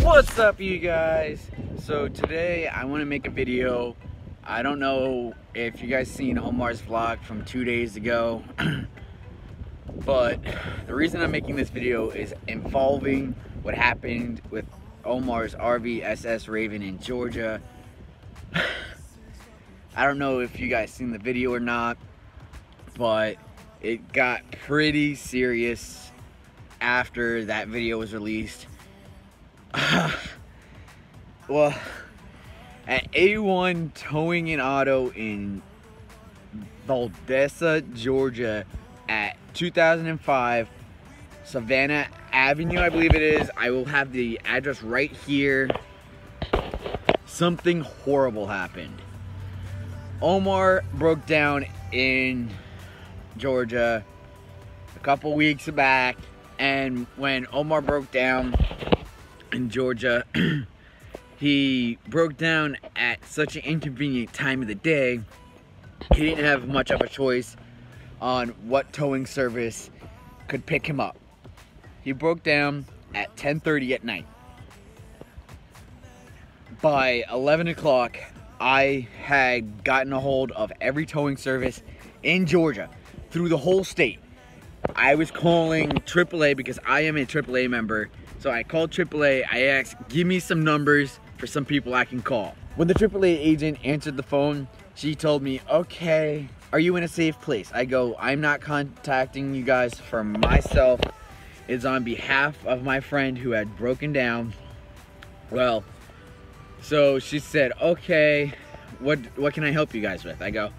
What's up, you guys? So today I want to make a video. I don't know if you guys seen OMARS vlog from 2 days ago, but the reason I'm making this video is involving what happened with OMARS RV SS Raven in Georgia. I don't know if you guys seen the video or not, but it got pretty serious after that video was released. Well, at A-1 Towing and Auto in Valdosta, Georgia, at 2005 Savannah Avenue, I believe it is. I will have the address right here. Something horrible happened. Omar broke down in Georgia a couple weeks back, and when Omar broke down in Georgia, he broke down at such an inconvenient time of the day. He didn't have much of a choice on what towing service could pick him up. He broke down at 10:30 at night. By 11 o'clock, I had gotten a hold of every towing service in Georgia through the whole state. I was calling AAA because I am a AAA member. So I called AAA, I asked, give me some numbers for some people I can call. When the AAA agent answered the phone, she told me, okay, are you in a safe place? I go, I'm not contacting you guys for myself. It's on behalf of my friend who had broken down. Well, so she said, okay, what can I help you guys with? I go,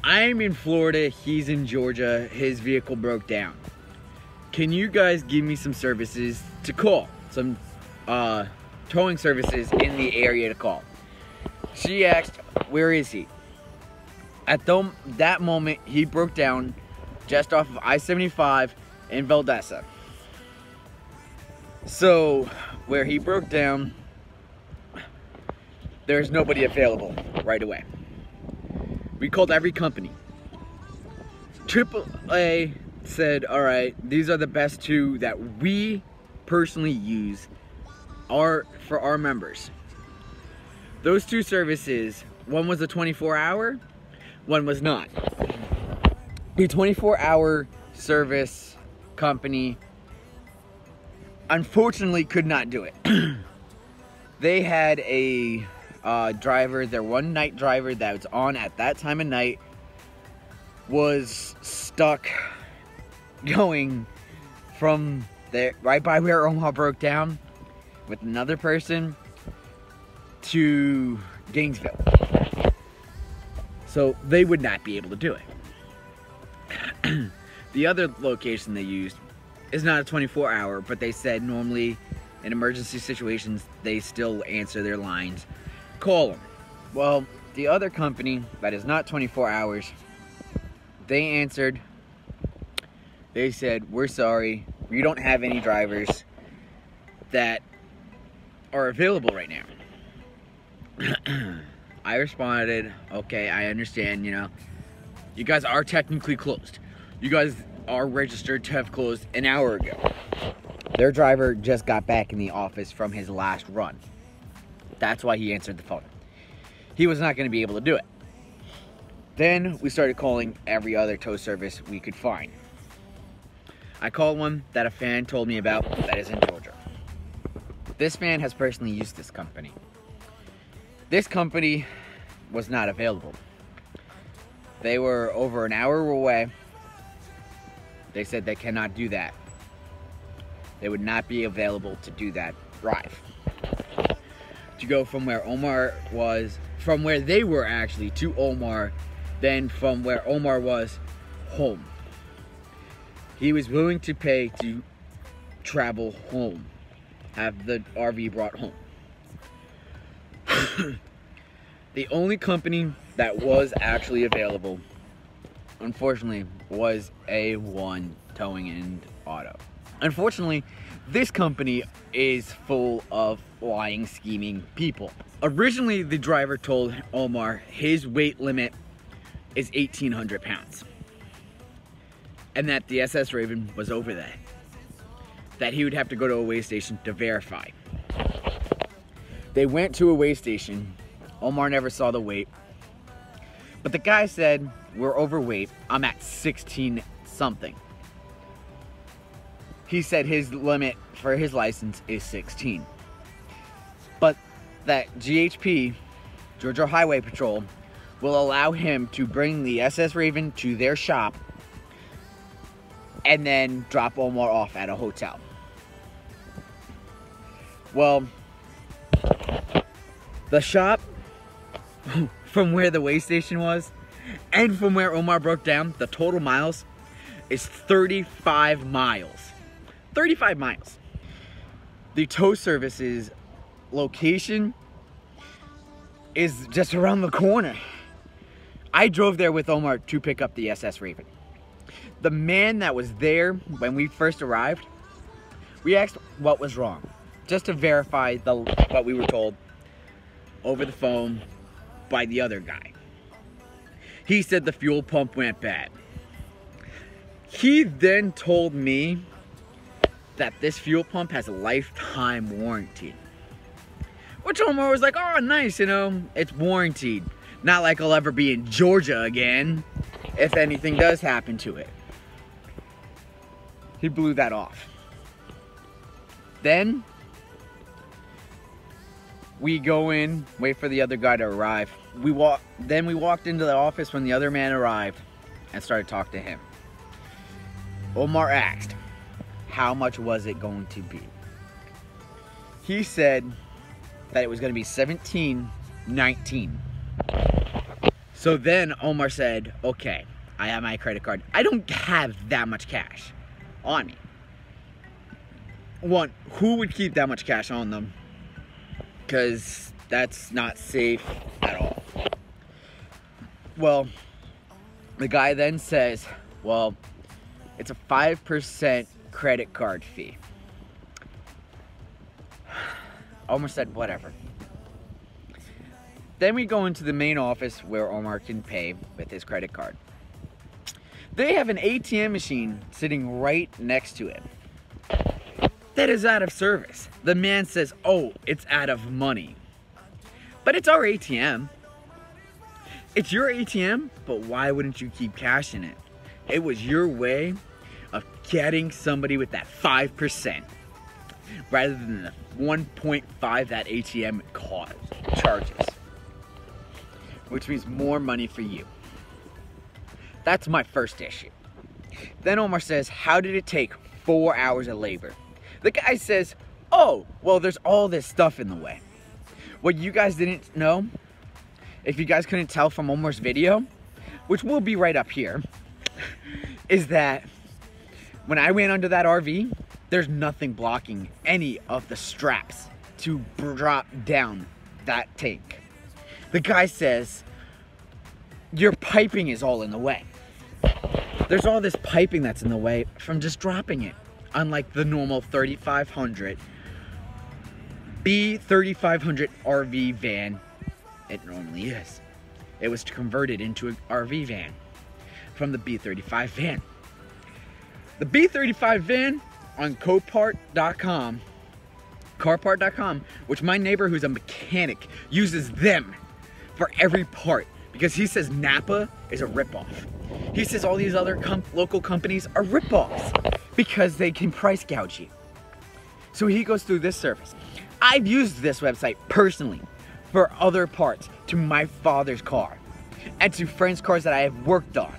I'm in Florida, he's in Georgia, his vehicle broke down. Can you guys give me some services to call? Some towing services in the area to call. She asked, where is he? At that moment, he broke down just off of I-75 in Valdosta. So, where he broke down, there's nobody available right away. We called every company. AAA said, all right, these are the best two that we personally use for our members. Those two services, one was a 24-hour, one was not. The 24-hour service company unfortunately could not do it. They had a driver, their one night driver that was on at that time of night was stuck going from there right by where Omaha broke down with another person to Gainesville. So they would not be able to do it. The other location they used is not a 24-hour, but they said normally in emergency situations they still answer their lines. Call them. Well, the other company that is not 24 hours, they answered. They said, we're sorry, we don't have any drivers that are available right now. I responded, okay, I understand, you know, you guys are technically closed. You guys are registered to have closed an hour ago. Their driver just got back in the office from his last run. That's why he answered the phone. He was not going to be able to do it. Then we started calling every other tow service we could find. I called one that a fan told me about that is in Georgia. This fan has personally used this company. This company was not available. They were over an hour away. They said they cannot do that. They would not be available to do that drive. To go from where Omar was, from where they were actually, to Omar, then from where Omar was, home. He was willing to pay to travel home, have the RV brought home. The only company that was actually available, unfortunately, was A-1 Towing and Auto. Unfortunately, this company is full of lying, scheming people. Originally, the driver told Omar his weight limit is 1,800 pounds. And that the SS Raven was over that. That he would have to go to a weigh station to verify. They went to a weigh station. Omar never saw the weight. But the guy said, we're overweight. I'm at 16 something. He said his limit for his license is 16. But that GHP, Georgia Highway Patrol, will allow him to bring the SS Raven to their shop and then drop Omar off at a hotel. Well, the shop from where the weigh station was and from where Omar broke down, the total miles is 35 miles. 35 miles. The tow service's location is just around the corner. I drove there with Omar to pick up the SS Raven. The man that was there when we first arrived, we asked what was wrong, just to verify what we were told over the phone by the other guy. He said the fuel pump went bad. He then told me that this fuel pump has a lifetime warranty. Which Omar was like, oh nice, you know, it's warranted. Not like I'll ever be in Georgia again if anything does happen to it. He blew that off. Then we go in, wait for the other guy to arrive. Then we walked into the office when the other man arrived and started talking to him. Omar asked, how much was it going to be? He said that it was going to be $17.19. So then Omar said, okay, I have my credit card. I don't have that much cash on me. One, who would keep that much cash on them? Because that's not safe at all. Well, the guy then says, well, it's a 5% credit card fee. Omar said, whatever. Then we go into the main office where Omar can pay with his credit card. They have an ATM machine sitting right next to it. That is out of service. The man says, oh, it's out of money. But it's our ATM. It's your ATM, but why wouldn't you keep cash in it? It was your way of getting somebody with that 5% rather than the 1.5 that ATM charges, which means more money for you. That's my first issue. Then Omar says, how did it take 4 hours of labor? The guy says, oh, well, there's all this stuff in the way. What you guys didn't know, if you guys couldn't tell from Omar's video, which will be right up here, is that when I went under that RV, there's nothing blocking any of the straps to drop down that tank. The guy says, your piping is all in the way. There's all this piping that's in the way from just dropping it. Unlike the normal 3500 B3500 RV van, it normally is. It was converted into an RV van from the B35 van. The B35 van on Copart.com, carpart.com, which my neighbor who's a mechanic uses them for every part because he says Napa is a ripoff. He says all these other local companies are ripoffs because they can price gouge you. So he goes through this service. I've used this website personally for other parts to my father's car and to friends' cars that I have worked on.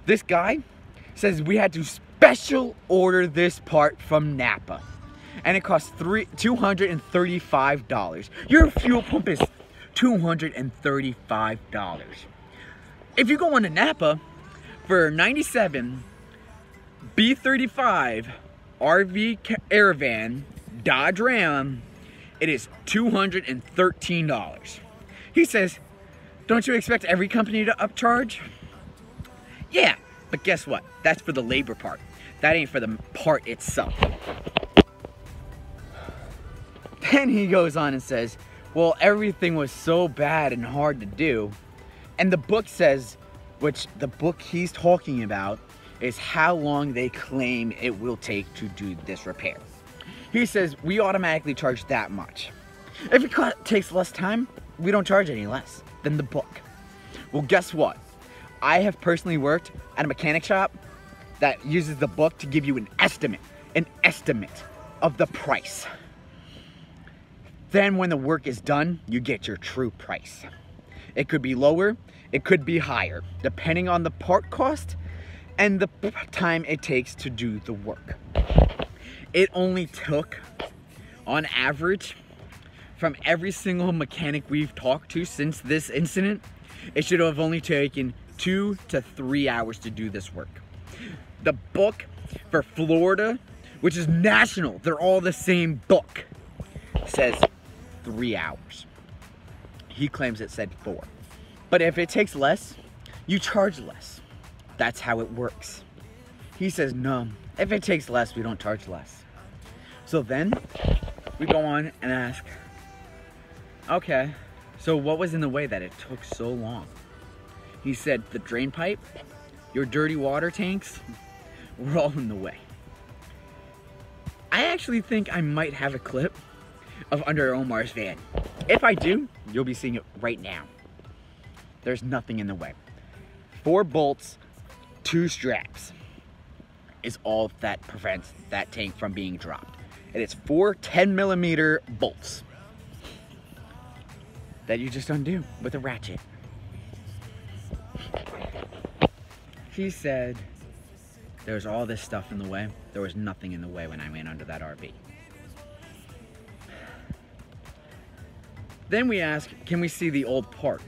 This guy says we had to special order this part from Napa and it costs $235. Your fuel pump is $235. If you go on to Napa for 97 B35 RV Airvan Dodge Ram, it is $213. He says, don't you expect every company to upcharge? Yeah, but guess what? That's for the labor part. That ain't for the part itself. Then he goes on and says, well, everything was so bad and hard to do. And the book says, which the book he's talking about is how long they claim it will take to do this repair. He says, we automatically charge that much. If it takes less time, we don't charge any less than the book. Well, guess what? I have personally worked at a mechanic shop that uses the book to give you an estimate of the price. Then when the work is done, you get your true price. It could be lower, it could be higher, depending on the part cost and the time it takes to do the work. It only took, on average, from every single mechanic we've talked to since this incident, it should have only taken 2 to 3 hours to do this work. The book for Florida, which is national, they're all the same book, says 3 hours. He claims it said 4. But if it takes less, you charge less. That's how it works. He says, no, if it takes less, we don't charge less. So then we go on and ask, okay, so what was in the way that it took so long? He said, the drain pipe, your dirty water tanks, were all in the way. I actually think I might have a clip of under OMARS van. If I do, you'll be seeing it right now. There's nothing in the way. 4 bolts, 2 straps is all that prevents that tank from being dropped. And it's 4 10mm bolts that you just undo with a ratchet. He said there's all this stuff in the way. There was nothing in the way when I went under that RV. Then we ask, can we see the old part?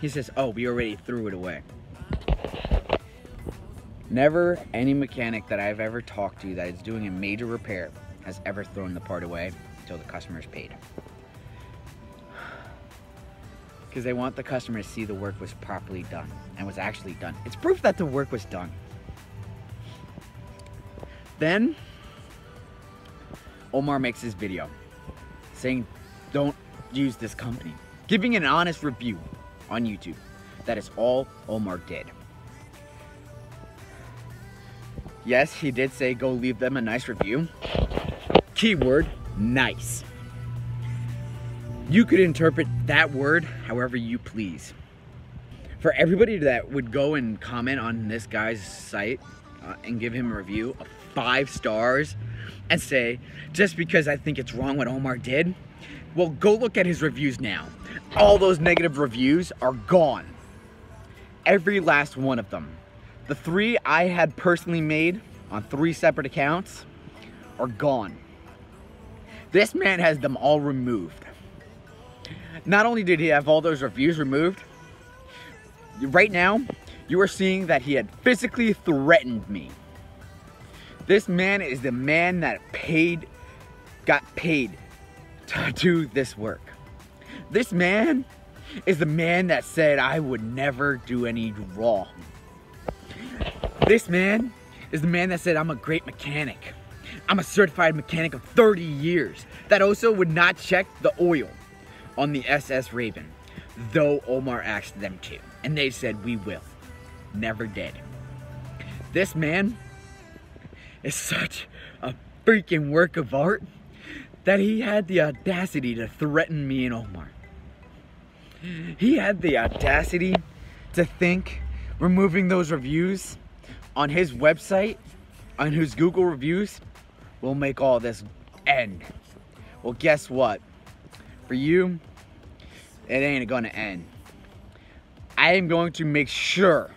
He says, oh, we already threw it away. Never any mechanic that I've ever talked to that is doing a major repair has ever thrown the part away until the customer's paid. Because they want the customer to see the work was properly done and was actually done. It's proof that the work was done. Then Omar makes his video saying don't use this company, giving an honest review on YouTube. That is all Omar did. Yes, he did say go leave them a nice review. Keyword, nice. You could interpret that word however you please. For everybody that would go and comment on this guy's site and give him a review of 5 stars and say, just because I think it's wrong what Omar did, well, go look at his reviews now. All those negative reviews are gone. Every last one of them. The 3 I had personally made on 3 separate accounts are gone. This man has them all removed. Not only did he have all those reviews removed, right now, you are seeing that he had physically threatened me. This man is the man that got paid to do this work. This man is the man that said I would never do any wrong. This man is the man that said I'm a great mechanic. I'm a certified mechanic of 30 years that also would not check the oil on the SS Raven, though Omar asked them to. And they said, we will. Never did. This man is such a freaking work of art that he had the audacity to threaten me and Omar. He had the audacity to think removing those reviews on his website, on his Google reviews, will make all this end. Well, guess what? For you, it ain't gonna end. I am going to make sure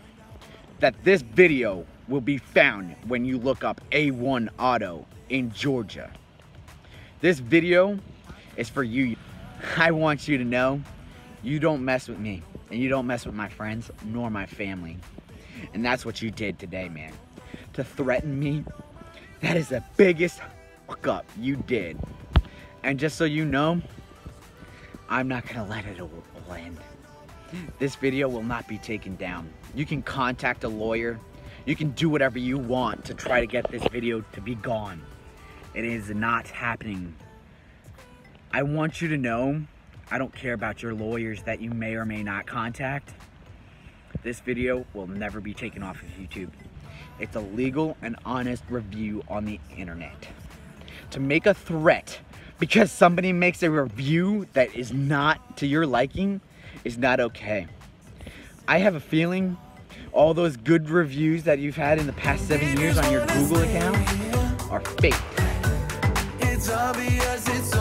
that this video will be found when you look up A-1 Auto in Georgia. This video is for you. I want you to know you don't mess with me and you don't mess with my friends nor my family. And that's what you did today, man. To threaten me, that is the biggest fuck up you did. And just so you know, I'm not gonna let it end. This video will not be taken down. You can contact a lawyer. You can do whatever you want to try to get this video to be gone. It is not happening. I want you to know, I don't care about your lawyers that you may or may not contact. This video will never be taken off of YouTube. It's a legal and honest review on the internet. To make a threat because somebody makes a review that is not to your liking is not okay. I have a feeling all those good reviews that you've had in the past 7 years on your Google account are fake. It's obvious, it's